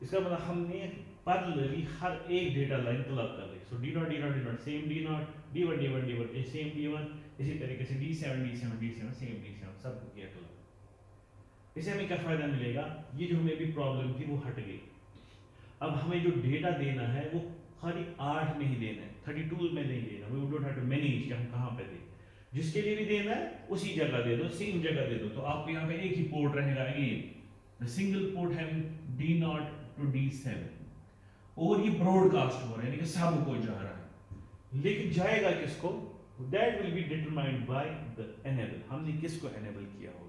इसका मतलब हमने पैरेलली हर एक डेटा लाइन क्लब कर दी। So D naught D naught D naught same D naught, D one D one D one same D one, इसी तरीके से D seven D seven D seven same D seven, सब किया club. इससे हमें क्या फायदा मिलेगा, ये जो हमें भी प्रॉब्लम थी वो हट गई। अब हमें जो डेटा देना है वो खाली 8 में ही देना है, 32 में नहीं देना। We don't have to manage कि हम कहाँ पे दें, जिसके लिए भी देना है उसी जगह दे दो, सेम जगह दे दो। तो आपको यहाँ पे एक ही पोर्ट रहेगा again, single port having D naught to D seven, और ये ब्रॉडकास्ट हो रहा है, यानी कि सब को जा रहा है। लेकिन जाएगा किसको, that will be determined by the enable, हमने किसको एनेबल किया होगा।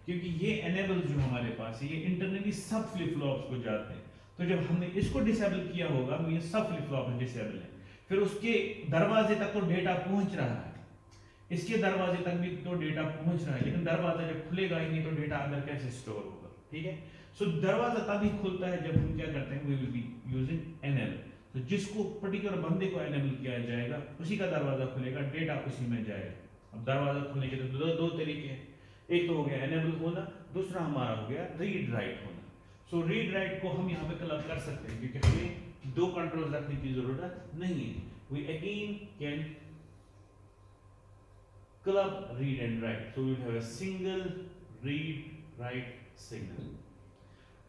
क्योंकि ये एनेबल जो हमारे पास है ये इंटरनली सब फ्लिप फ्लॉप्स को जाते हैं। तो जब हमने इसको डिसेबल किया होगा तो ये सब फ्लिप फ्लॉप डिसेबल है। फिर उसके दरवाजे तक तो डेटा पहुंच रहा है, इसके दरवाजे तक भी तो डेटा पहुंच रहा है, लेकिन दरवाजा जब खुलेगा ही नहीं तो डेटा अंदर कैसे स्टोर होगा। ठीक है, सो दरवाजा तभी खुलता है जब हम क्या करते हैं, we will be using enable. तो जिसको पर्टिकुलर बंदे को एनेबल किया जाएगा उसी का दरवाजा खुलेगा, डेटा उसी में जाएगा। अब दरवाजा खुलने के तो दो तरीके हैं, एक तो हो गया एनेबल होना, दूसरा हमारा हो गया रीड राइट होना। सो रीड राइट को हम यहाँ पे क्लब कर सकते हैं, क्योंकि हमें दो कंट्रोल रखने की जरूरत नहीं है। We again can club read and write, so we have a single read write signal.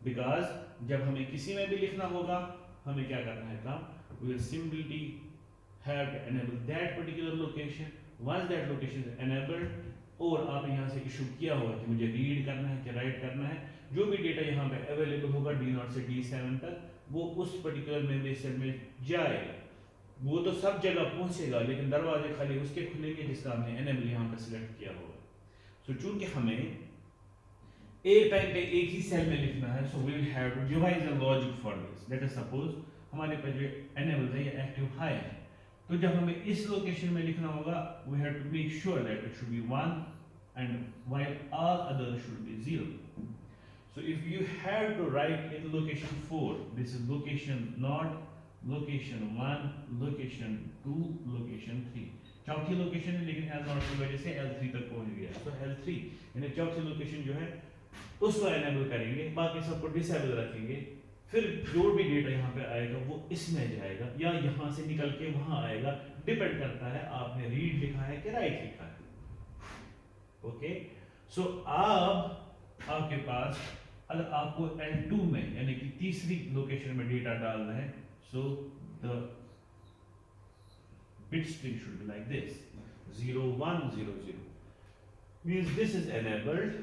Because जब हमें किसी में भी लिखना होगा हमें क्या करना है काम, we will simply have to enable that particular location. Once that location is enabled, और आप यहाँ से इशू किया होगा कि मुझे रीड करना है कि राइट करना है, जो भी डेटा यहाँ पे अवेलेबल होगा डी नॉट से डी सेवन तक, वो उस पर्टिकुलर मेमोरी सेल में जाएगा। वो तो सब जगह पहुंचेगा, लेकिन दरवाजे खाली उसके खुलेंगे जिसका हमने एनेबल यहाँ पे सिलेक्ट किया होगा। सो चूंकि हमें एक टाइम पे एक ही सेल में लिखना है, so we will have to devise a logic for this. Let us suppose हमारे पास जो एनेबल है ये एक्टिव हाई है, तो जब हमें इस लोकेशन में लिखना होगा we have to make sure that it should be 1 and while all others should be 0. So if you have to write in location 4, this is location not location 1, location 2, location 3, चौथी location है लेकिन L0 की वजह से L3 तक पहुंच गया। तो L3 यानी चौथी लोकेशन जो है उसको एनेबल करेंगे, बाकी सबको डिसेबल रखेंगे। फिर जो भी डेटा यहाँ पे आएगा वो इसमें जाएगा या यहाँ से निकल के वहां आएगा, डिपेंड करता है आपने रीड लिखा है कि राइट लिखा है। ओके, सो अब आपके पास अगर आपको L2 में यानी कि तीसरी लोकेशन में डेटा डालना है, so the bit string should be like this 0 1 0 0 means this is enabled,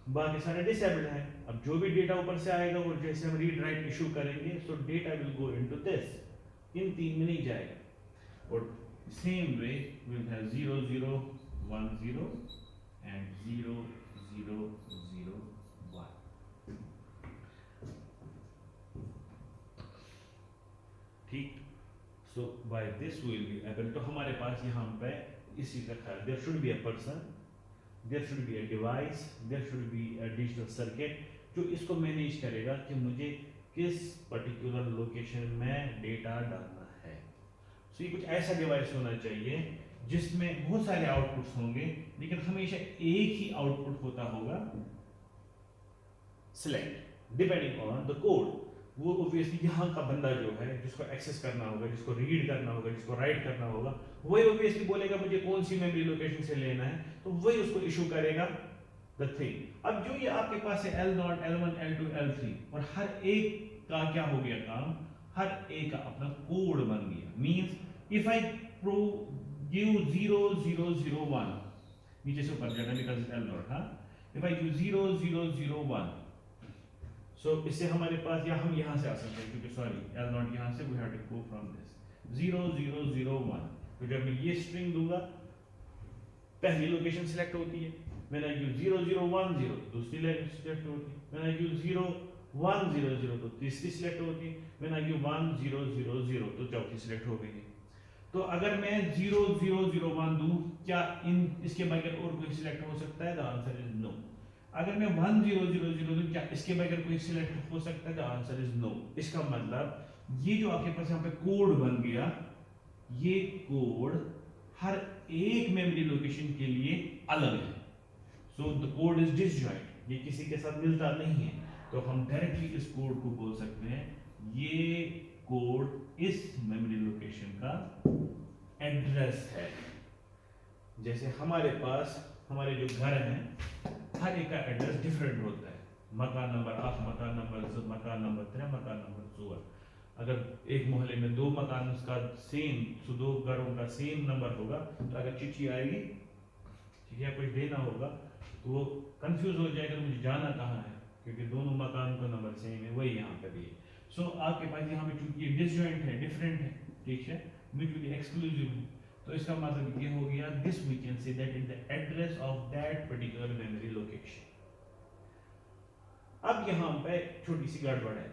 बाकी सारे डिसेबल्ड है। अब जो भी डेटा ऊपर से आएगा वो जैसे हम रीड राइट इशू करेंगे, so data will go into this, इन तीन में नहीं जाएगा। और same way we will have 0 0 1 0 and 0 0 0 1। ठीक, so by this will be able, तो हमारे पास यहाँ पे इसी प्रकार there should be a person, there should be a device, there should be a digital circuit जो इसको मैनेज करेगा कि मुझे किस पर्टिकुलर लोकेशन में डेटा डालना है। सो ये कुछ ऐसा डिवाइस होना चाहिए जिसमें बहुत सारे आउटपुट्स होंगे, लेकिन हमेशा एक ही आउटपुट होता होगा select depending on the code. वो ऑब्वियसली यहाँ का बंदा जो है जिसको एक्सेस करना होगा, जिसको रीड करना होगा, जिसको राइट करना होगा, वही ऑब्वियसली बोलेगा मुझे कौन सी मेमोरी लोकेशन से लेना है, तो वही उसको इशू करेगा द थिंग। अब जो ये आपके पास है L0 L1 L2 L3, और हर एक का क्या हो गया काम, हर एक का अपना कोड बन गया। मींस इफ आई give 0 0 0 1, नीचे से ऊपर जाना बिकॉज़ L0 था, if I give 0 0 0 1, सो इससे हमारे पास या हम यहाँ से आ सकते हैं क्योंकि सॉरी L0 यहाँ से we have to go from this 0 0 0 1। तो जब मैं ये स्ट्रिंग दूंगा पहली लोकेशन सिलेक्ट होती है, when I give 0 0 1 0 दूसरी लोकेशन सिलेक्ट होती है, when I give 0 1 0 0 तो तीसरी सिलेक्ट होती है, when I give 1 0 0 0 तो चौथी सिलेक्ट हो गई है। तो अगर मैं 0 0 0 1 दूं, क्या इन इसके बगैर और कोई सिलेक्ट हो सकता है? The answer is no. अगर मैं 1 0 0 0 दूं, क्या इसके बगैर कोई सिलेक्ट हो सकता है? The answer is no. इसका मतलब ये जो आपके पास यहाँ पे कोड बन गया, ये कोड हर एक मेमोरी लोकेशन के लिए अलग है। So the code is disjoint, ये किसी के साथ मिलता नहीं है। तो हम डायरेक्टली इस कोड को बोल सकते हैं ये कोड इस मेमोरी लोकेशन का एड्रेस है। जैसे हमारे पास हमारे जो घर हैं हर एक का एड्रेस डिफरेंट होता है, मकान नंबर 8, मकान नंबर 2, मकान नंबर 3, मकान नंबर 4। अगर एक मोहल्ले में 2 मकान उसका सेम, तो 2 घरों का सेम नंबर होगा, तो अगर चिट्ठी आएगी, ठीक है, कुछ देना होगा, तो वो कंफ्यूज हो जाएगा मुझे जाना कहाँ है, क्योंकि दोनों मकान का नंबर सेम है, वही यहाँ पे भी है। सो आपके पास यहाँ पे चूंकि डिसजॉइंट है, डिफरेंट है, ठीक है, म्यूचुअली एक्सक्लूसिव है, तो इसका मतलब ये हो गया this we can say that is the address of that particular memory location. अब यहाँ पे छोटी सी गड़बड़ है,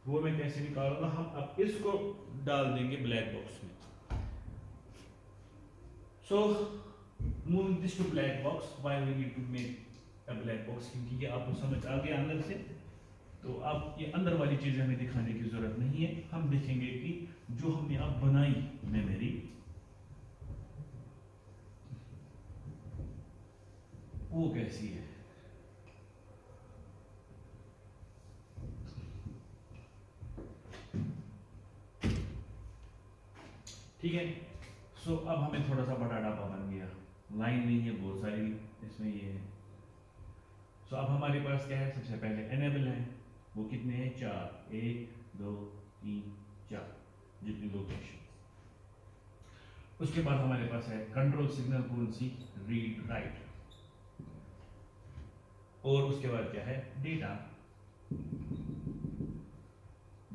वो मैं कैसे निकालूंगा, हम अब इसको डाल देंगे ब्लैक बॉक्स में। So moving this to black box, why we need to make a black box, क्योंकि ये आपको समझ आ गया अंदर से, तो अब ये अंदर वाली चीजें हमें दिखाने की जरूरत नहीं है। हम देखेंगे कि जो हमने अब बनाई मेमोरी वो कैसी है। ठीक है, सो अब हमें थोड़ा सा बड़ा डब्बा बन गया, लाइन नहीं है बहुत सारी इसमें, ये है। सो अब हमारे पास क्या है, सबसे पहले एनेबल है, वो कितने हैं, 4, 1 2 3 4 जितनी लोकेशन। उसके बाद हमारे पास है कंट्रोल सिग्नल, कौन सी, रीड राइट, और उसके बाद क्या है, डेटा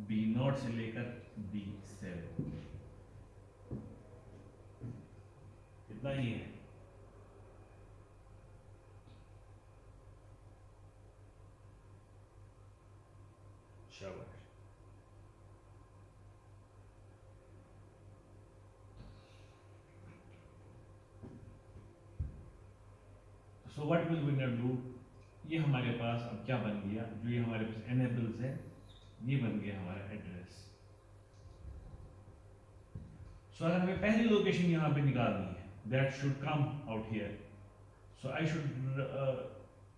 B0 से लेकर B7, इतना ही है। शाबाश। So what will we not do, ये हमारे पास अब क्या बन गया, जो ये हमारे पास एनेबल्स है, ये बन गया हमारा एड्रेस। सो अगर हमें पहली लोकेशन यहाँ पे निकालनी है, that should come out here, so I should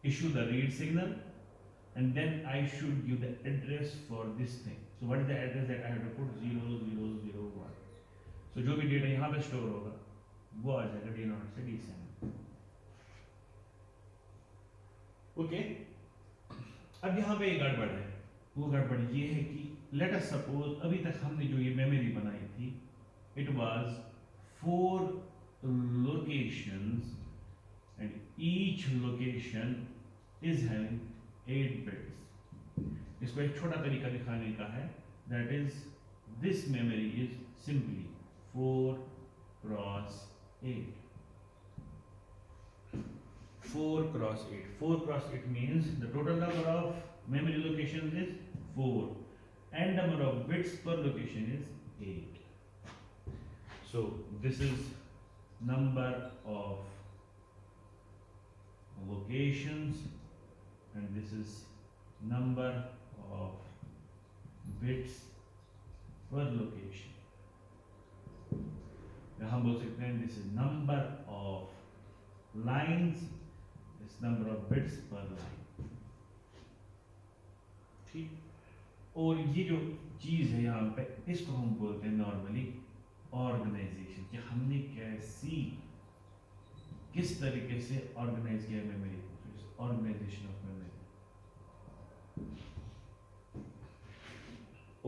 issue the read signal and then I should give the address for this thing. So what is the address that I have to put, 0001। so जो भी data यहाँ पे store होगा वो आ जाएगा D0 से D7। Okay, अब यहाँ पे एक गड़बड़ है, वो गड़बड़ ये है कि लेट अस सपोज अभी तक हमने जो ये मेमोरी बनाई थी, it was 4 locations and each location is having 8 bits। इसको एक छोटा तरीका दिखाने का है, that is this memory is simply 4 cross 8। 4 cross 8, 4 cross 8 means the total number of memory locations is 4 and number of bits per location is 8। so this is number of locations and this is number of bits per location। या हम बोल सकते हैं this is number of lines, this number of bits per line। ठीक, और ये जो चीज है यहाँ पे, इसको हम बोलते हैं नॉर्मली ऑर्गेनाइजेशन, कि हमने कैसी किस तरीके से ऑर्गेनाइज किया मेमोरी को, ऑर्गेनाइजेशन ऑफ मेमोरी।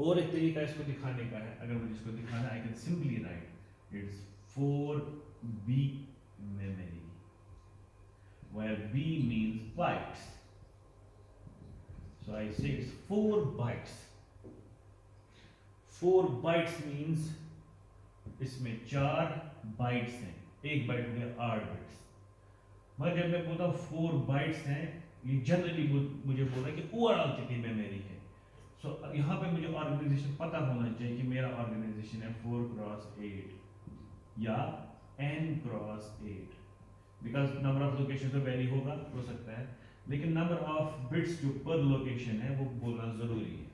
और एक तरीका इसको दिखाने का है, अगर मुझे इसको दिखाना, I can simply write it's 4B memory, where B means bytes, so I say it's 4 bytes। 4 bytes means इसमें 4 बाइट्स हैं, एक बाइट हो गया 8 बिट्स। मगर जब मैं बोलता हूँ 4 बाइट्स हैं, ये जनरली मुझे बोला कि ओवरऑल कितनी मेमोरी है। सो यहाँ पे मुझे ऑर्गेनाइजेशन पता होना चाहिए कि मेरा ऑर्गेनाइजेशन है 4 क्रॉस 8 या n cross 8, because number of location तो वैरी होगा, हो सकता है, लेकिन नंबर ऑफ बिट्स जो पर लोकेशन है वो बोलना जरूरी है।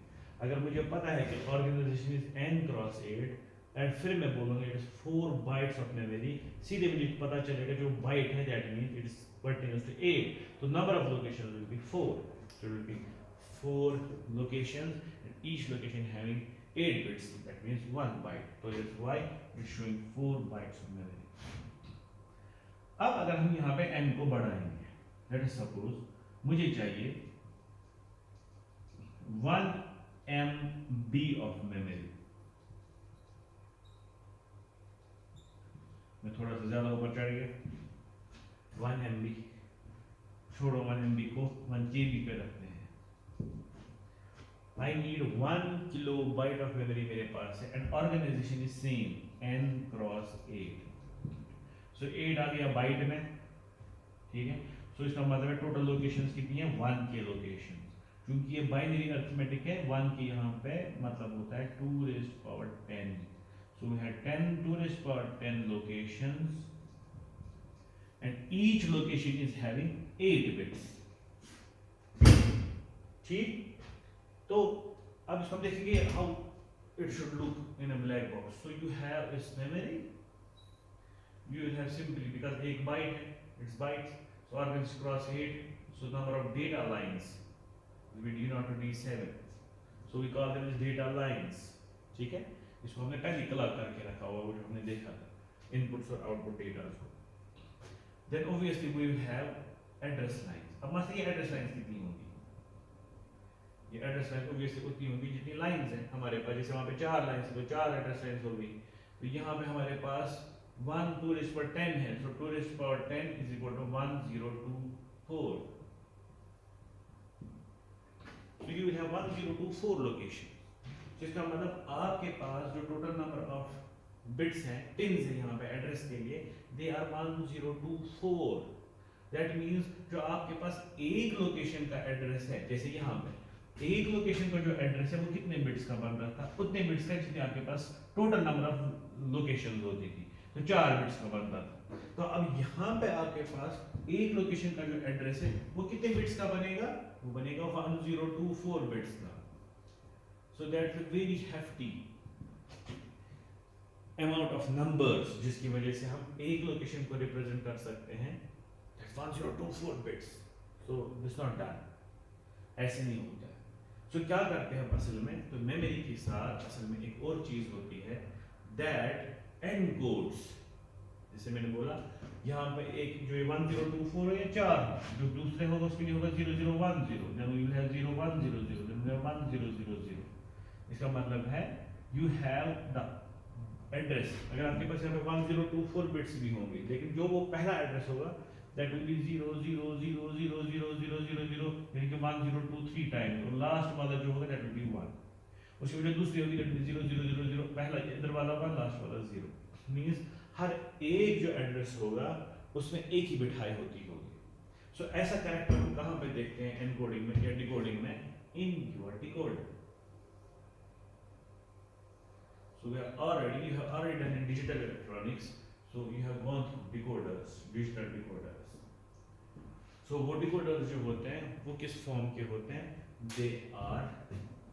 अगर मुझे पता है कि organisation is n cross 8 and फिर मैं बोलूँगा it is 4 bytes of memory, सीधे मुझे पता चलेगा जो बाइट है that means it is continuous to 8, तो number of location will be 4, so it will be 4 locations and each location having 8 bits. That means 1 byte. So that's why it's showing 4 bytes of memory. अब अगर हम यहाँ पे n को बढ़ाएंगे, let us suppose मुझे चाहिए 1 MB of memory. मैं थोड़ा सा ज्यादा ऊपर चढ़ गया, 1 MB छोड़ो, 1 MB को 1 KB पे रखते हैं. I need 1 kilobyte of memory मेरे पास है and organization is same n cross 8. So 8 आ गया बाइट में, ठीक है. So इसका मतलब है टोटल लोकेशंस कितनी है, 1 के लोकेशंस. क्योंकि ये बाइनरी अरिथमेटिक है, 1 के यहाँ पे मतलब होता है 2 raised power 10. So we had 10 2 raised power 10 locations and each location is having 8 bits. ठीक. तो अब इसको हम देखेंगे how it should look in a black box. So you have this memory, you will have simply, because एक byte है, it's bytes, so arguments cross 8, so number of data lines will be D0 to D7. So we call them as data lines. ठीक है. इसको हमने पहले colour करके रखा हुआ, वो हमने देखा था, इनपुट्स और आउटपुट डेटा को. Then obviously we will have address lines. अब मसले ये address lines कितनी होंगी, ये address lines obviously उतनी होंगी जितनी lines हैं हमारे पास. जैसे वहाँ पे 4 lines है तो 4 address lines हो गई. तो यहाँ पे हमारे पास 1 2 raised power 10 है, so 2 raised power 10 is equal to 1024. So you will have 1024 location. जिसका मतलब आपके पास जो टोटल नंबर ऑफ बिट्स हैं, पिन्स हैं यहाँ पे एड्रेस के लिए, दे आर 1024. दैट मींस जो आपके पास एक लोकेशन का एड्रेस है, जैसे यहाँ पे एक लोकेशन का जो एड्रेस है वो कितने बिट्स का बन रहा था, उतने बिट्स का जितने आपके पास टोटल नंबर ऑफ लोकेशंस होती थी, तो 4 बिट्स का बनता था. तो अब यहाँ पे आपके पास एक लोकेशन का जो एड्रेस है वो कितने बिट्स का बनेगा, वो बनेगा 1024 बिट्स का. So that's a very hefty amount of numbers जिसकी वजह से हम एक लोकेशन को रिप्रेजेंट कर सकते हैं. That's 1024 bits. So this not done. ऐसे नहीं होता है. So क्या करते हैं असल में, तो मेमोरी के साथ असल में एक और चीज होती है that encodes. जैसे मैंने बोला यहाँ पे एक जो 1024 है, 4 जो दूसरे होगा उसके लिए होगा 0010, then we will have 0100, then we have 1000. इसका मतलब है you have the address. अगर आपके पास यहाँ पे 1024 बिट्स भी होंगे, लेकिन जो वो पहला एड्रेस होगा that will be 00000000, यानी कि 1023 टाइम्स, और लास्ट वाला जो होगा that will be 1. उसकी वजह दूसरी होगी that will be 0000, पहला इधर वाला 1, लास्ट वाला 0. मींस हर एक जो एड्रेस होगा उसमें एक ही बिट हाई होती होगी. सो ऐसा कैरेक्टर हम कहाँ पे देखते हैं एनकोडिंग में या डिकोडिंग में, in your decoder. So you have already done in digital electronics. So you have gone through decoders, digital decoders. So वो decoders जो होते हैं वो किस फॉर्म के होते हैं? They are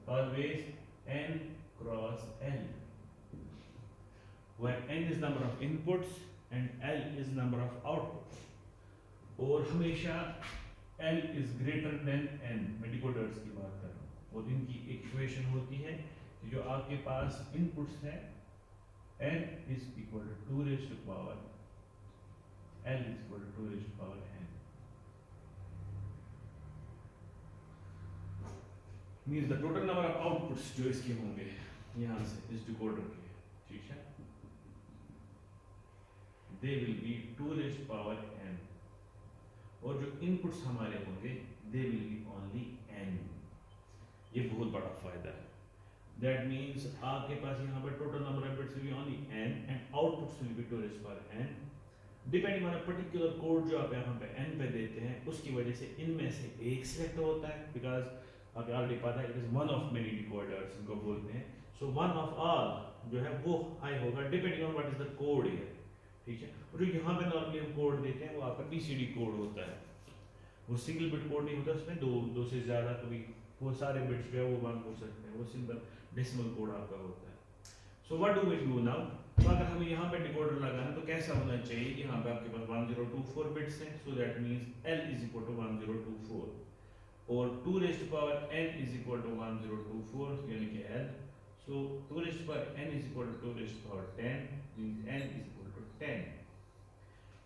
always n cross l, where n is number of inputs and l is number of outputs. और हमेशा l is greater than n. मैं decoders की बात कर रहा हूँ. और इनकी इक्वेशन होती है जो आपके पास इनपुट्स है n is equal to 2 raised to power l is equal to 2 raised to power n. Means the total number of outputs जो इसके होंगे यहाँ से इस डिकोडर के, ठीक है, they will be 2 raised to power n. और जो इनपुट्स हमारे होंगे they will be only n. ये बहुत बड़ा फायदा है. That means आपके पास यहाँ पर total number of bits will be only n and outputs will be 2 raised to power n. Depending on a particular code जो आप यहाँ पे n पे देते हैं, उसकी वजह से इनमें से एक सेलेक्ट होता है, because आपको ऑलरेडी पता है it is one of many decoders इनको बोलते हैं. So one of all जो है वो हाई होगा depending on what is the code here, ठीक है. और जो यहाँ पे नॉर्मली हम कोड देते हैं वो आपका BCD कोड होता है, वो सिंगल बिट कोड नहीं होता, उसमें दो से ज़्यादा कभी वो सारे बिट्स जो है वो बंद हो सकते हैं, वो सिंपल डेसिमल कोड आपका होता है. So what do we do now? तो अगर हमें यहाँ पे डिकोडर लगाना तो कैसा होना चाहिए कि यहाँ पे आपके पास 1024 बिट्स हैं, so that means L is equal to 1024. और 2 raised to power n is equal to 1024 यानी कि l. So 2 raised to power n is equal to 2 raised to power 10 means n is equal to 10.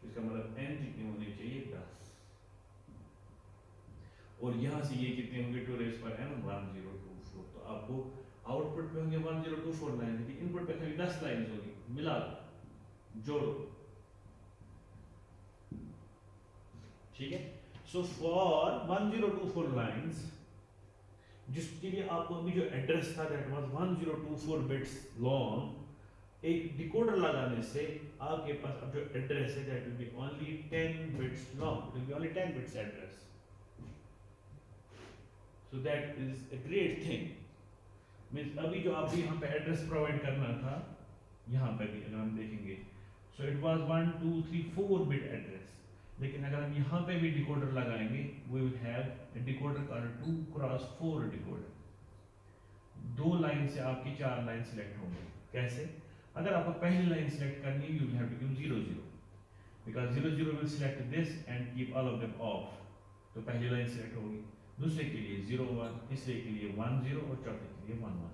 इसका मतलब n कितने होने चाहिए 10 और यहाँ से ये कितने होंगे 2 raised to power n 1024. तो आपको आउटपुट पे होंगे 1024 लाइन की, इनपुट पे खाली 10 लाइंस होगी, मिला जोड़ो, ठीक है. सो फॉर 1024 लाइंस जिसके लिए आपको अभी जो एड्रेस था दैट वाज 1024 बिट्स लॉन्ग, एक डिकोडर लगाने से आपके पास अब जो एड्रेस है that will B only 10 bits long, it will B only 10 bits address. So that is a great thing. Means अभी जो आपको यहाँ पे एड्रेस प्रोवाइड करना था, यहाँ पे भी अगर हम देखेंगे so it was 1 2 3 4 bit address, लेकिन अगर हम यहाँ पे भी डिकोडर लगाएंगे we will have a decoder called 2 cross 4 decoder. दो लाइन से आपकी 4 लाइन सिलेक्ट होंगे. कैसे? अगर आपको पहली लाइन सिलेक्ट करनी है you will have to give 0 0 because 0 0 will select this and keep all of them off. तो पहली लाइन सिलेक्ट होगी, दूसरे के लिए 0 1, तीसरे के लिए 1 0 और चौथे के लिए 1 1.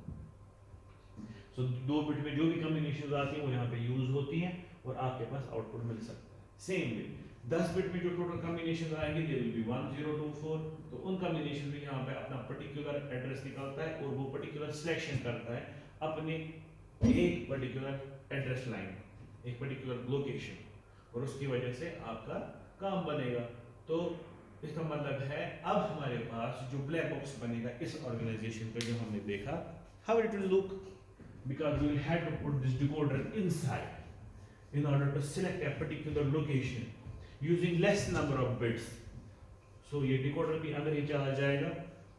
सो दो बिट में जो भी कॉम्बिनेशंस आती हैं वो यहाँ पे यूज होती हैं और आपके पास आउटपुट मिल सकता है. सेम वे 10 बिट में जो टोटल कॉम्बिनेशंस आएंगे दे विल बी 1 0 2 4. तो उन कॉम्बिनेशन में यहाँ पे अपना पर्टिकुलर एड्रेस निकलता है और वो पर्टिकुलर सिलेक्शन करता है अपने एक पर्टिकुलर एड्रेस लाइन, एक पर्टिकुलर लोकेशन, और उसकी वजह से आपका काम बनेगा. तो इसका मतलब है अब हमारे पास जो ब्लैक बॉक्स बनेगा इस ऑर्गेनाइजेशन का जो हमने देखा, how it will look, because we will have to put this decoder inside in order to select a particular location using less number of bits. So ये decoder भी अंदर ही चला जाएगा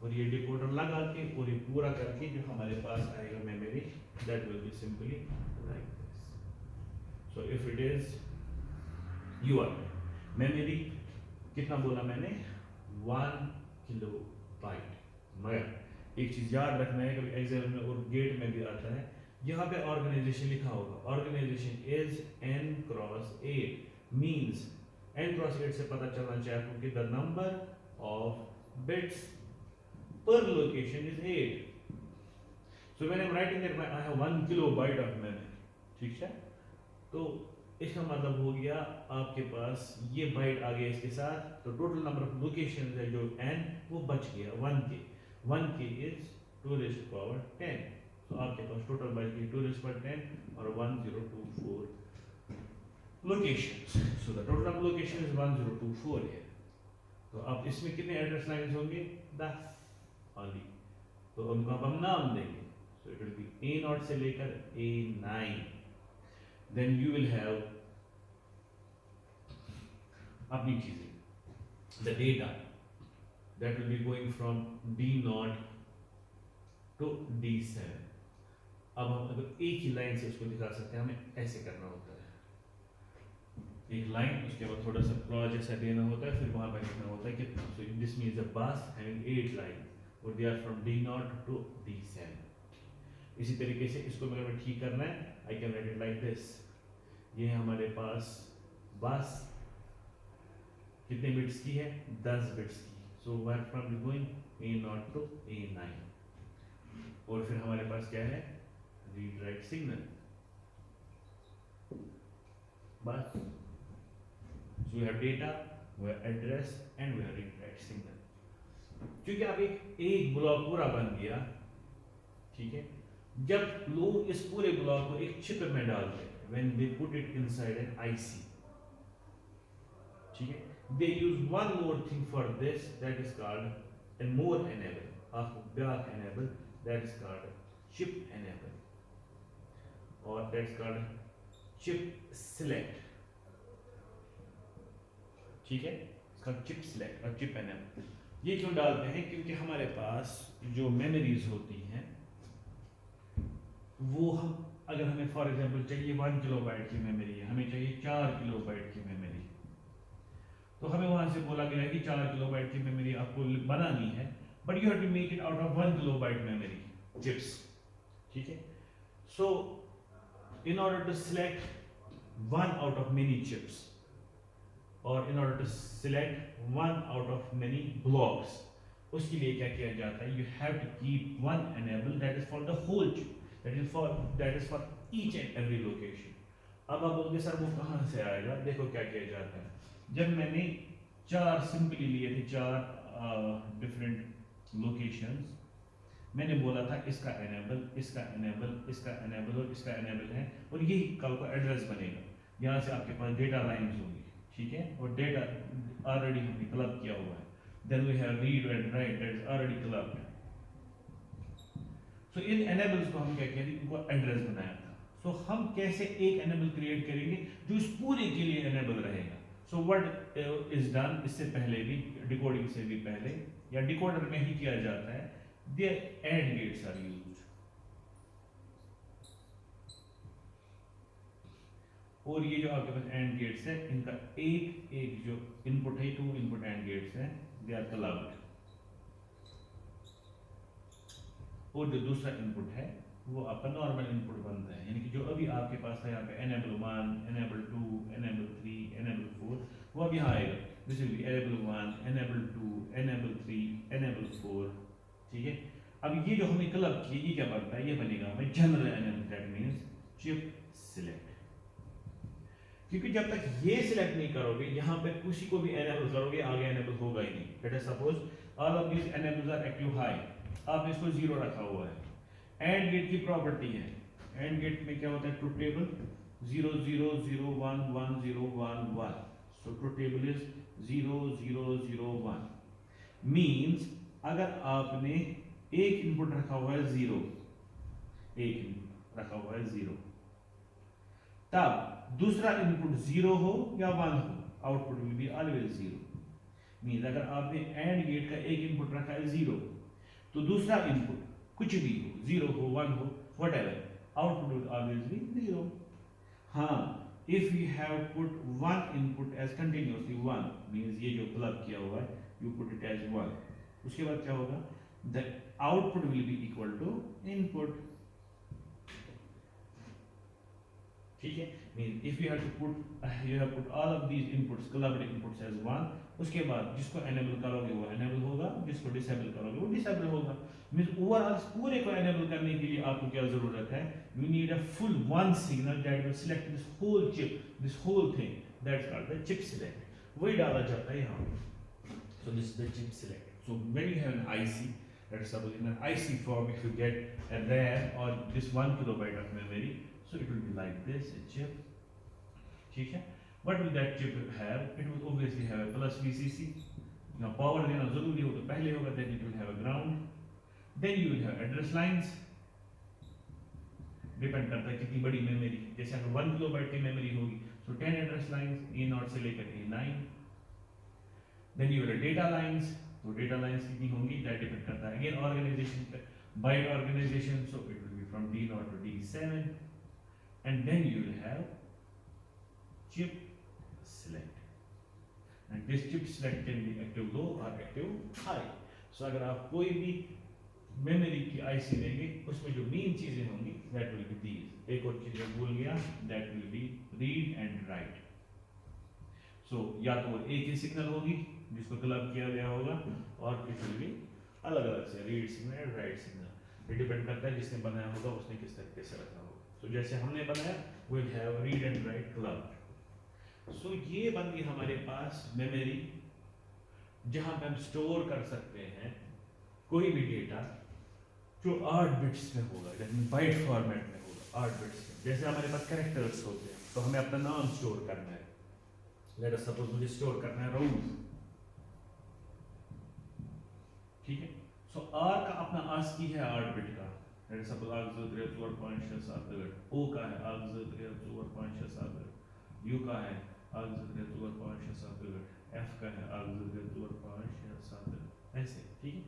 और ये decoder लगा के और ये पूरा करके जो हमारे पास आएगा memory, that will be simply like this. So if it is your memory, कितना बोला मैंने 1 किलोबाइट. मगर एक चीज याद रखना है, कभी एग्जाम में और गेट में भी आता है, यहाँ पे ऑर्गेनाइजेशन लिखा होगा, organisation is n cross 8 means n cross 8 से पता चलना चाहिए क्योंकि the number of bits per location is 8. So when I am writing that I have 1 kilobyte of memory, ठीक है, तो इसका मतलब हो गया आपके पास ये बाइट आ गया इसके साथ, तो टोटल नंबर ऑफ लोकेशंस है जो n वो बच गया 1 के इज 2 raised to power 10. तो आपके पास टोटल बच गई 2 raised to power 10 और 1024 locations. So the total number location is 1024 है. तो अब इसमें कितने एड्रेस लाइंस होंगे 10 ओनली. तो उनको अब हम नाम देंगे. सो इट विल बी A0 से लेकर A9. Then you will have अपनी चीजें, the data that will be going from D0 to D7. अब हम अगर एक ही लाइन से उसको दिखा सकते हैं, हमें ऐसे करना होता है, एक लाइन उसके बाद थोड़ा सा क्लॉज जैसा देना होता है, फिर वहां पर लिखना होता है कितना. So this means a bus having 8 lines और they are from D0 to D7. इसी तरीके से इसको अगर हमें ठीक करना है, I can write it like this. ये हमारे पास बस कितने बिट्स की है 10 बिट्स की. So where from going A0 to A9 और फिर हमारे पास क्या है रीड राइट सिग्नल बस. So we have data, we have address and we have read write signal. क्योंकि अब एक ब्लॉक पूरा बन गया, ठीक है. जब लोग इस पूरे ब्लॉक को एक चिप में डालते हैं when they put it inside an IC, ठीक है, they use one more thing for this that is called a more enable, back enable, that is called chip enable or that's called chip select, ठीक है. इसका chip select और chip enable ये क्यों डालते हैं? क्योंकि हमारे पास जो मेमोरीज होती हैं वो हम अगर हमें फॉर एग्जांपल चाहिए 1 किलोबाइट की मेमोरी है, हमें चाहिए 4 किलोबाइट की मेमोरी, तो हमें वहां से बोला गया है कि 4 किलोबाइट की मेमोरी आपको बनानी है, but you have to make it out of 1 kilobyte memory chips, ठीक है. So in order to select one out of many chips और in order to select one out of many blocks, उसके लिए क्या किया जाता है, you have to keep one enable that is for the whole chip, that is for each and every location. अब आप बोलोगे सर वो कहाँ से आएगा, देखो क्या किया जाता है। जब मैंने चार सिंपली लिए थे, चार डिफरेंट लोकेशंस, मैंने बोला था इसका एनेबल, इसका एनेबल, इसका एनेबल और इसका एनेबल है, और यही कल को एड्रेस बनेगा। यहाँ से आपके पास डेटा लाइंस होंगी, ठीक है, और डेटा ऑलरेडी हमने क्लब किया हुआ है। Then we have read and write that is already clubbed. So इन एनेबल्स को हम क्या कहते हैं, इनको एड्रेस बनाया था। सो हम कैसे एक एनेबल क्रिएट करेंगे जो इस पूरे के लिए एनेबल रहेगा। सो व्हाट इज डन, इससे पहले भी, डिकोडिंग से भी पहले या डिकोडर में ही किया जाता है, their AND gates are used, और ये जो आपके पास AND gates है, इनका एक एक जो इनपुट है, टू इनपुट AND gates है, they are clubbed, और जो दूसरा इनपुट है वो आपका नॉर्मल इनपुट बनता है, यानी कि जो अभी आपके पास था यहाँ पे enable 1, enable 2, enable 3, enable 4, वो अब यहाँ आएगा, this will be enable 1, enable 2, enable 3, enable 4, ठीक है। अब ये जो हमने क्लब किया, ये क्या बनता है, ये बनेगा हमें general enable, that means chip select. क्योंकि जब तक ये सिलेक्ट नहीं करोगे, यहाँ पे किसी को भी एनेबल करोगे, आगे एनेबल होगा ही नहीं। Let us suppose all of these enables are active high, आपने इसको 0 रखा हुआ है। एंड गेट की प्रॉपर्टी है, एंड गेट में क्या होता है, truth table 0 0 0 1 1 0 1 1, so truth table is 0 0 0 1, means अगर आपने एक इनपुट रखा हुआ है 0, एक इनपुट रखा हुआ है 0, तब दूसरा इनपुट 0 हो या 1 हो, output will be always 0। Means अगर आपने एंड गेट का एक इनपुट रखा है 0, तो दूसरा इनपुट कुछ भी हो, 0 हो 1 हो whatever, output will always be 0। हाँ, if you have put one input as continuously 1, means ये जो क्लब किया हुआ है यू पुट इट एज 1, उसके बाद क्या होगा, the output will be equal to input, ठीक है। Means if you have put all of these inputs, clubbed inputs as 1, उसके बाद जिसको एनेबल करोगे वो एनेबल होगा, जिसको डिसेबल करोगे वो डिसेबल होगा। मींस ओवरऑल पूरे को एनेबल करने के लिए आपको क्या जरूरत है, you need a full one signal that will select this whole chip, this whole thing, that's called the chip select, वही डाला जाता है यहाँ। So this is the chip select. So when you have an IC, let's suppose in an IC form, if you get a RAM or this 1 kilobyte of memory, so it will be like this, a chip, ठीक है। What will that chip have? It will obviously have a plus VCC. Now power देना जरूरी हो तो पहले होगा, then it will have a ground, then you will have address lines, depend करता है कितनी बड़ी मेमोरी, जैसे अगर 1 किलोबाइट की मेमोरी होगी तो 10 एड्रेस लाइंस A0 से लेकर A9, then you will have data lines, तो डेटा लाइंस कितनी होंगी दैट डिपेंड करता है अगेन ऑर्गेनाइजेशन पे, byte organisation, so it will be from D0 to D7, and then you will have chip select, and this chip select can be active low or active high. So अगर आप कोई भी memory की IC लेंगे उसमें जो main चीजें होंगी दैट विल बी दीज। एक और चीज मैं भूल गया, that will be read and write. So या तो एक ही सिग्नल होगी जिसको क्लब किया गया होगा, और इट विल बी अलग अलग से read signal and write signal. ये डिपेंड करता है जिसने बनाया होगा उसने किस तरीके से रखा होगा। तो जैसे हमने बनाया will have read and write club. So ये बन गई हमारे पास मेमोरी जहां पे हम स्टोर कर सकते हैं कोई भी डेटा जो 8 बिट्स में होगा, जैसे बाइट फॉर्मेट में होगा 8 बिट्स में। जैसे हमारे पास कैरेक्टर्स होते हैं तो हमें अपना नाम स्टोर करना है, लेट अस सपोज मुझे स्टोर करना है राहुल, ठीक है। सो आर का अपना आस्की है 8 बिट का, लेट अस सपोज आग 4.67, ओ का है आग 4.67, यू का है आग 4.67, एफ का है आग 4.67, ऐसे, ठीक है।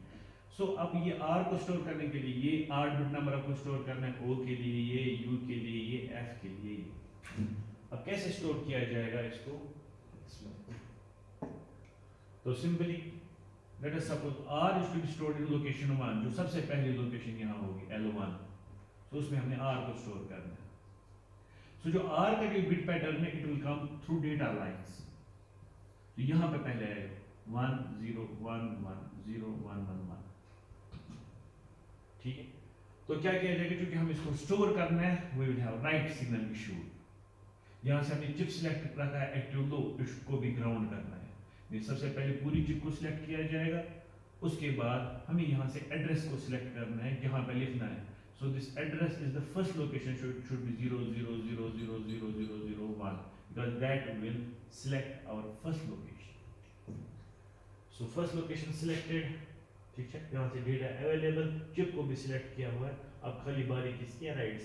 सो अब ये आर को स्टोर करने के लिए ये 8 बिट नंबर आपको स्टोर करना है, ओ के लिए ये, यू के लिए ये, एफ के लिए ये। अब कैसे स्टोर किया जाएगा इसको, तो simply let us suppose R is to be stored in location 1, जो सबसे पहली लोकेशन यहाँ होगी L1, तो उसमें हमने आर को स्टोर करना है। सो जो आर का जो बिट पैटर्न है it will come through data lines, तो यहाँ पे पहले आएगा 1 0 1 1 0111। ठीक है, तो क्या किया जाएगा, क्योंकि हम इसको स्टोर करना है, we will have write signal issued. यहाँ से हमने चिप सिलेक्ट रखा है एक्टिव लो, इसको भी ग्राउंड करना है। ये सबसे पहले पूरी चिप को सिलेक्ट किया जाएगा, उसके बाद हमें यहाँ से एड्रेस को सिलेक्ट करना है, जहाँ पे लिखना है। So this address is the first location, should be 000000001 because that will select our first location. So first location selected, ठीक है, यहाँ से डेटा अवेलेबल, चिप को भी सिलेक्ट किया हुआ है। अब खाली बारी किसकी है, राइट,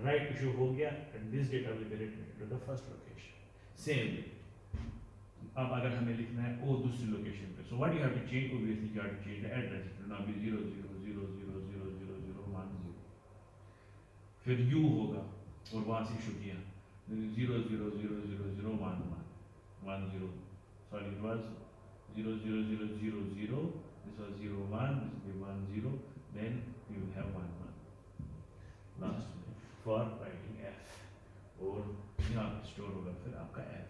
राइट इशू हो गया, and this data will be written to the first location. Same, अब अगर हमें लिखना है ओ दूसरी लोकेशन पे, so what you have to change, obviously you have to change the address, it will now be 000000010। फिर यू होगा और वहां से इशू किया 00000001110, sorry it was 00000, this was 01, this will be 10, then you will have 11 last में for writing f, और यहाँ store होगा फिर आपका f।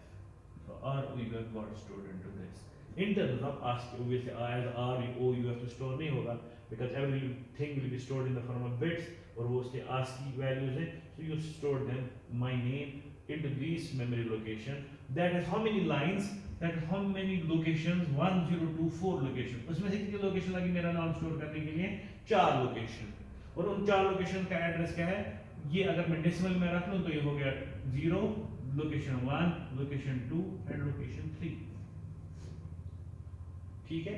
So r o you have got stored into this in terms of ASCII, obviously as r o you have to store नहीं होगा because everything will be stored in the form of bits, और वो उसके ASCII values हैं, so you store them, my name, into this memory location that has how many lines, that how many locations, 1024 location। उसमें से कितनी location लगी मेरा नाम स्टोर करने के लिए, 4 लोकेशन, और उन 4 लोकेशन का एड्रेस क्या है, ये अगर मैं डेसिमल में रख लूं तो ये हो गया 0, लोकेशन 1, लोकेशन 2 एंड लोकेशन 3। ठीक है,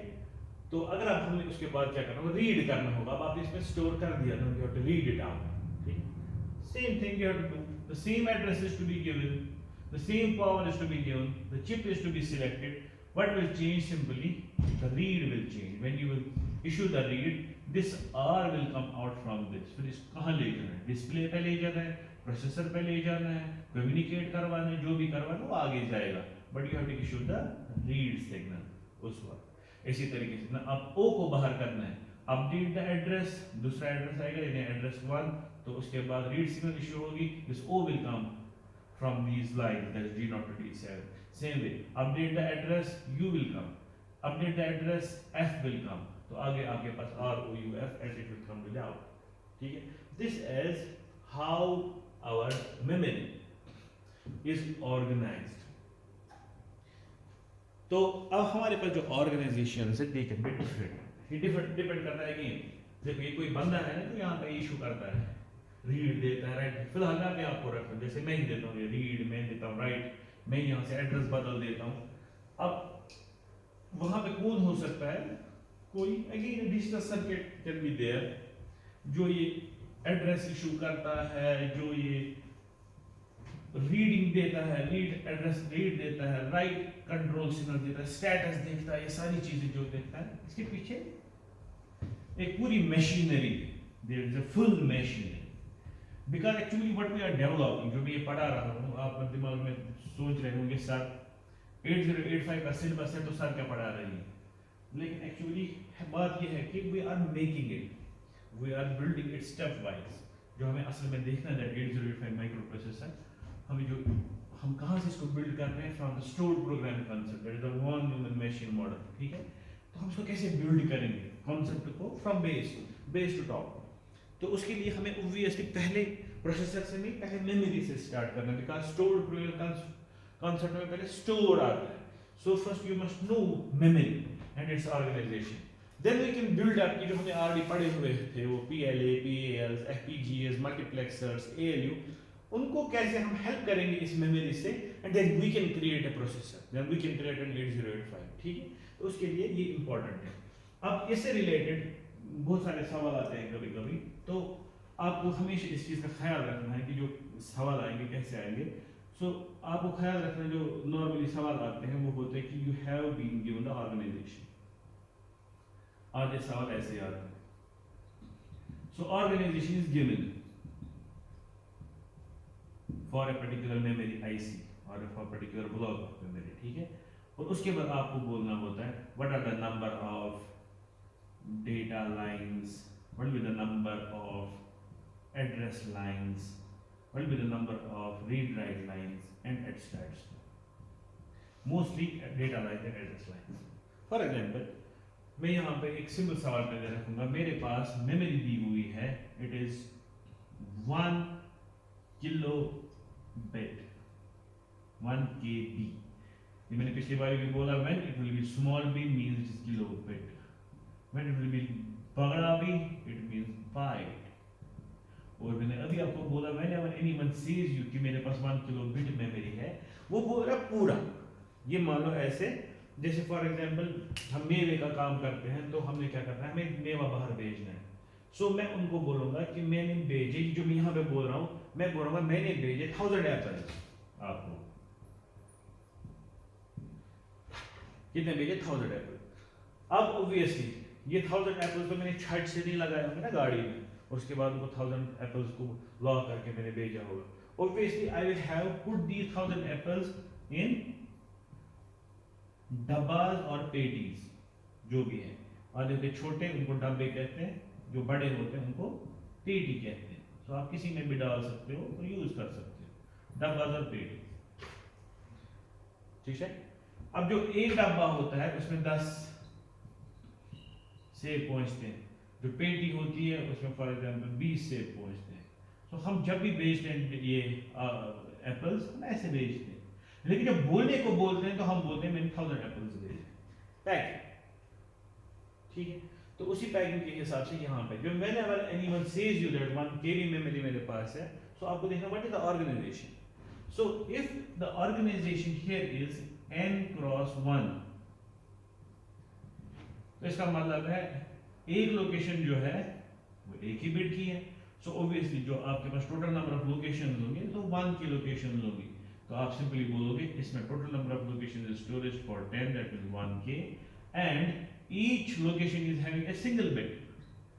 तो अगर आप हमें उसके बाद क्या करना होगा, रीड करना होगा। अब आपने इसमें स्टोर कर दिया, तो you have to read it out. ठीक, same thing you have to do, the same address is to be given, the same power is to be given, the chip is to be selected. What will change, simply the read will change. When you will issue the read, this R will come out from this। फिर इस कहाँ ले जाना है, display पे ले जाना है, प्रोसेसर पे ले जाना है, कम्युनिकेट करवाना है, जो भी करवाना वो आगे जाएगा, but you have to issue the read signal उस वक्त। इसी तरीके से ना अब O को बाहर करना है, अपडेट द एड्रेस, दूसरा एड्रेस आएगा, यानी एड्रेस 1, तो उसके बाद रीड सिग्नल इशू होगी, this O will come from these lines, that is D0 to D7। Same way, update the address, U will come, update the address, F will come, तो आगे आपके पास R O U F and it will come without। ठीक है, this is how our memory is organized। तो अब हमारे पास जो organization है, they can be different, ये डिपेंड करता है कि देखो ये कोई बंदा है ना, तो यहाँ पे इशू करता है, रीड देता है, राइट। फिलहाल मैं आपको रखता हूँ, जैसे मैं ही देता हूँ ये रीड, मैं देता हूँ राइट, मैं यहाँ से एड्रेस बदल देता हूँ। अब वहाँ पे कौन हो सकता है, कोई again digital circuit can be there, जो ये एड्रेस इशू करता है, जो ये रीडिंग देता है, रीड एड्रेस रीड देता है, राइट कंट्रोल सिग्नल देता है, स्टेटस देखता है, ये सारी चीजें जो देखता है, इसके पीछे एक पूरी machinery, there is a full machinery. Because actually what we are developing, जो मैं ये पढ़ा रहा हूँ, आप दिमाग में सोच रहे होंगे सर 8085 का सिलेबस है तो सर क्या पढ़ा रही है, लेकिन एक्चुअली बात ये है कि we are making it, we are building it step wise। जो हमें असल में देखना है 8085 माइक्रो प्रोसेसर, हमें जो हम कहाँ से इसको बिल्ड कर रहे हैं, from the stored program concept, that is the one human machine model. ठीक है, तो हम इसको कैसे बिल्ड करेंगे कॉन्सेप्ट को फ्रॉम बेस टू टॉप। तो उसके लिए हमें ऑब्वियसली पहले प्रोसेसर से नहीं, पहले मेमोरी से स्टार्ट करना है, बिकॉज़ स्टोर्ड प्रोग्राम कांसेप्ट में पहले स्टोर आता है। So first you must know memory and its organisation, then we can build up. ये जो हमने ऑलरेडी पढ़े हुए थे वो PLA, PALs, FPGAs, multiplexers, ALU, उनको कैसे हम हेल्प करेंगे इस मेमोरी से, and then we can create a processor, then we can create an 8085। ठीक है, तो उसके लिए ये इंपॉर्टेंट है। अब इससे रिलेटेड बहुत सारे सवाल आते हैं कभी कभी, तो आपको हमेशा इस चीज़ का ख्याल रखना है कि जो सवाल आएंगे कैसे आएंगे। सो आपको ख्याल रखना, जो नॉर्मली सवाल आते हैं वो होते हैं कि you have been given the organisation, आधे सवाल ऐसे आते हैं। So organisation is given for a particular memory IC और for particular block of memory. ठीक है, और उसके बाद आपको बोलना होता है what are the number of data lines, what will be the number of address lines, what will be the number of read write lines, and etc. Mostly data lines and address lines. For example, मैं यहाँ पे एक simple सवाल पहले रखूंगा, मेरे पास memory दी हुई है, it is 1 kilo bit, 1 KB। ये मैंने पिछली बार भी बोला, when it will B small b means it is kilo bit, when it will B बड़ा b इट मींस बाइट। और मैंने अभी आपको बोला, व्हेनेवर एनीवन सेज यू कि मेरे पास 1 किलो बिट मेमोरी है, वो बोल रहा पूरा। ये मान लो ऐसे, जैसे फॉर एग्जांपल हम मेवे का काम करते हैं, तो हमने क्या करना है, हमें मेवा बाहर भेजना है। सो मैं उनको बोलूंगा कि मैंने भेजे, जो मैं यहाँ पे बोल रहा हूँ, मैं बोलूंगा मैंने भेजे 1000 एप्पल्स आपको। कितने भेजे? 1000 एप्पल। अब ऑब्वियसली ये 1000 एप्पल्स तो मैंने छत से नहीं लगाए होंगे ना गाड़ी में, और उसके बाद उनको 1000 एप्पल्स को लॉक करके मैंने भेजा होगा। Obviously I will have put the 1000 apples in डब्बाज और पेटीज, जो भी है। आधे होते छोटे, उनको डब्बे कहते हैं, जो बड़े होते हैं उनको पेटी कहते हैं। तो आप किसी में भी डाल सकते हो और यूज कर सकते हो, डब्बाज और पेटी, ठीक है। अब जो एक डब्बा होता है उसमें 10 सेब पहुंचते हैं, जो पेटी होती है उसमें फॉर एग्जांपल 20 सेब पहुंचते हैं। तो हम जब भी बेचते हैं ये एप्पल्स, हम ऐसे बेचते हैं, लेकिन जब बोलने को बोलते हैं तो हम बोलते हैं मैंने 1000 एप्पल्स भेजे पैक, ठीक है। तो उसी पैकिंग के हिसाब से यहाँ पे जो whenever anyone says you that 1 KB memory मेरे पास है, सो आपको देखना what is the organisation. So if the organisation here is n cross 1, तो इसका मतलब है एक लोकेशन जो है वो एक ही बिट की है। सो ऑब्वियसली जो आपके पास टोटल नंबर ऑफ लोकेशन होंगे तो 1 की लोकेशन होगी, तो आप सिंपली बोलोगे इसमें total number of location is storage for 10 that is 1K and each location is having a single bit.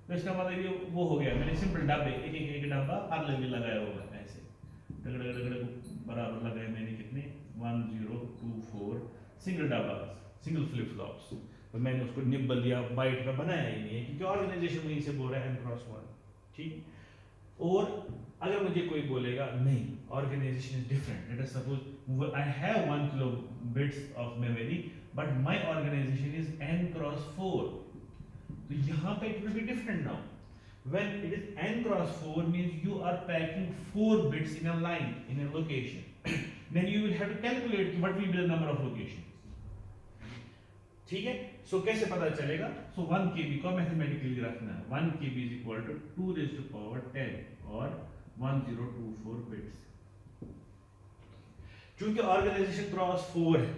तो इसका मतलब ये वो हो गया, मैंने सिंपल डब्बे एक डब्बा अलग अलग लगाया होगा, ऐसे डगड़ को बराबर लगाए मैंने, कितने 1 0 2 4 सिंगल डब्बा, सिंगल फ्लिप फ्लॉप्स। तो मैंने उसको निब्बल दिया, बाइट का बनाया ही नहीं है, क्योंकि ऑर्गेनाइजेशन वहीं से बोल रहा है n क्रॉस 1, ठीक। और अगर मुझे कोई बोलेगा नहीं organisation is different, let us suppose I have 1 kilo bits of memory but my organisation is n cross 4, तो यहाँ पे it will be different now. When it is n cross 4 means you are packing 4 bits in a line in a location. Then you will have to calculate what will be the number of locations. ठीक है। सो कैसे पता चलेगा? सो 1 KB को mathematically रखना है, 1 KB is equal to 2 raised to power 10 और 1024 bits. चूंकि ऑर्गेनाइजेशन क्रॉस 4 है,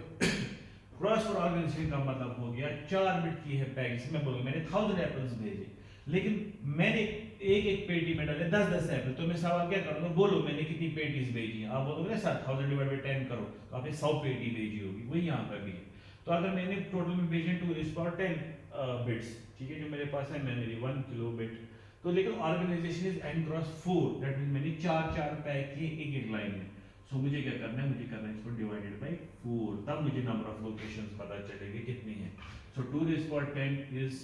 क्रॉस 4 ऑर्गेनाइजेशन का मतलब हो गया 4 बिट की है पैकेज। मैं बोलूंगा मैंने 1000 एप्पल्स भेजे, लेकिन मैंने एक पेटी में डाले 10 एप्पल, तो मैं सवाल क्या करूंगा, बोलो मैंने कितनी पेटीज भेजी हैं। आप बोलोगे ना सर 1000 डिवाइड बाय 10 करो, तो आपने 100 पेटी भेजी होगी, वही यहाँ पर भी है। तो अगर मैंने टोटल में भेजे 2 raised power 10 बिट्स, ठीक है, जो मेरे पास है मेमोरी 1 किलो बिट, तो लेकिन organisation is n cross 4, that means मैंने 4 पैक किए एक लाइन में। सो मुझे क्या करना है, मुझे करना है इसको डिवाइडेड बाय 4, तब मुझे नंबर ऑफ लोकेशंस पता चलेगी कितनी है। सो 2 raised power 10 is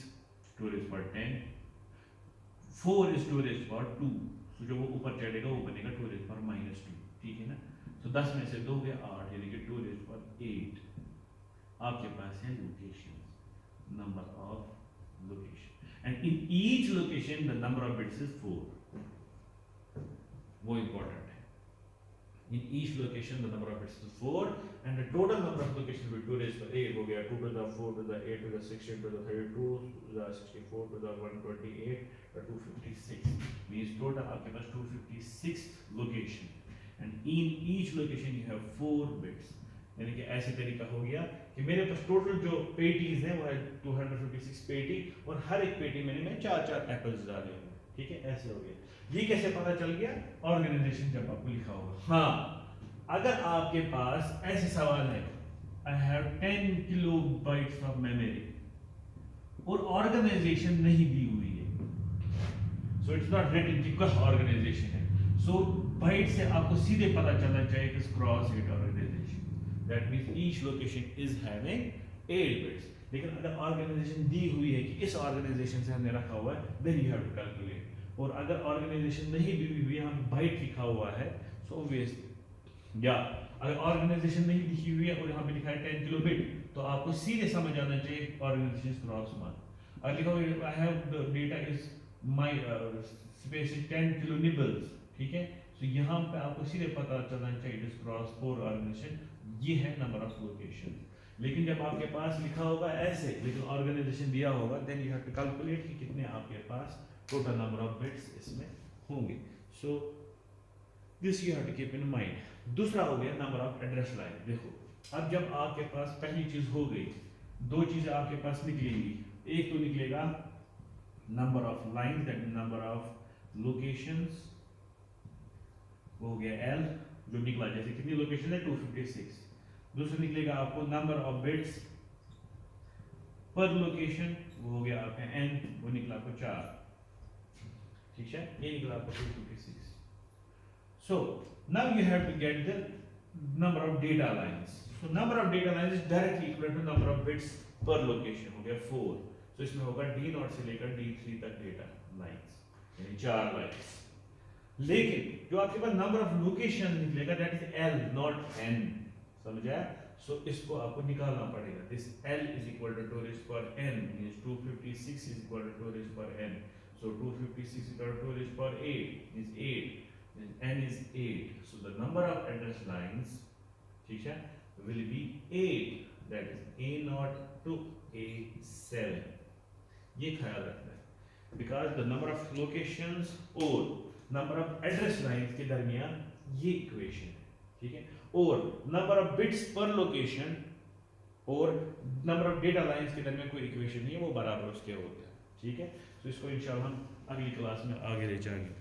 2 raised power 10, 4 is 2 raised power 2, तो जो वो ऊपर चढ़ेगा वो बनेगा 2 raised power -2, ठीक है ना। तो 10 में से 2 गया 8, यानी कि 2 raised power 8 आपके पास है locations, number of location, and in each location the number of bits is 4, वो इंपॉर्टेंट है। In each location the number of bits is 4 and the total number of location will 2 raised power 8 हो गया, 2 to the 4 to the 8 to the 16 to the 32 to the 64 to the 128 to 256 means total आपके पास 256 location, and in each location you have 4 bits. यानी कि ऐसे तरीका हो गया कि मेरे पास टोटल जो पेटीज हैं वो है 256 पेटी, और हर एक पेटी में मैं 4 एप्पल्स डाले हुए, ठीक है, ऐसे हो गया। ये कैसे पता चल गया? ऑर्गेनाइजेशन जब आपको लिखा होगा। हाँ, अगर आपके पास ऐसे सवाल है, I have 10 kilo bytes of memory और ऑर्गेनाइजेशन नहीं दी हुई है, सो इट्स नॉट रिटन कि क्या ऑर्गेनाइजेशन है, सो बाइट से आपको सीधे पता चलना चाहिए कि cross 8 organisation, that means each location is having 8 bits. लेकिन अगर ऑर्गेनाइजेशन दी हुई है कि इस ऑर्गेनाइजेशन से हमने रखा हुआ है, then you have to calculate. और अगर ऑर्गेनाइजेशन नहीं दी हुई है, हम बाइट लिखा हुआ है, सो ऑब्वियसली, या अगर ऑर्गेनाइजेशन नहीं लिखी हुई है और यहाँ पे लिखा है 10 किलो बिट, तो आपको सीधे समझ आना चाहिए ऑर्गेनाइजेशन क्रॉस 1। और लिखा हुआ I have data is my space is 10 kilo nibbles, ठीक है। तो यहाँ पे आपको सीधे पता चलना चाहिए इट इज क्रॉस 4 ऑर्गेनाइजेशन, ये है नंबर ऑफ लोकेशन। लेकिन जब आपके पास लिखा होगा ऐसे, लेकिन ऑर्गेनाइजेशन दिया होगा, then you have to calculate कि कितने आपके पास टोटल नंबर ऑफ बिट्स इसमें होंगे। So this you have to keep in mind. दूसरा हो गया नंबर ऑफ एड्रेस लाइन। देखो अब जब आपके पास पहली चीज हो गई, दो चीजें आपके पास निकलेंगी। एक तो निकलेगा number of line, that number of locations, वो हो गया L जो निकला, जैसे कितनी लोकेशन है 256। दूसरा निकलेगा आपको number of bits per location, वो हो गया आपका N, वो निकला आपको 4, ठीक है, ये निकला आपको 256। So now you have to get the number of data lines. So number of data lines is directly equal to number of bits per location, हो गया 4। So इसमें होगा D0 से लेकर D3 तक डेटा लाइंस, यानी 4 लाइंस। लेकिन जो आपके पास नंबर ऑफ लोकेशन निकलेगा that is L not N, समझ आया। सो इसको आपको निकालना पड़ेगा। This L is equal to storage per N means 256 is equal to storage per N। So 256 is equal to storage per 8 means 8, N is 8, so the number of address lines, ठीक है, will be 8, that is A0 to A7। ये ख्याल रखना है, because the number of locations और number of address lines के दरमियान ये equation है, ठीक है, और number of bits per location और number of data lines के दरमियान कोई equation नहीं है, वो बराबर उसके होते हैं, ठीक है। तो इसको इंशाल्लाह हम अगली क्लास में आगे ले जाएंगे।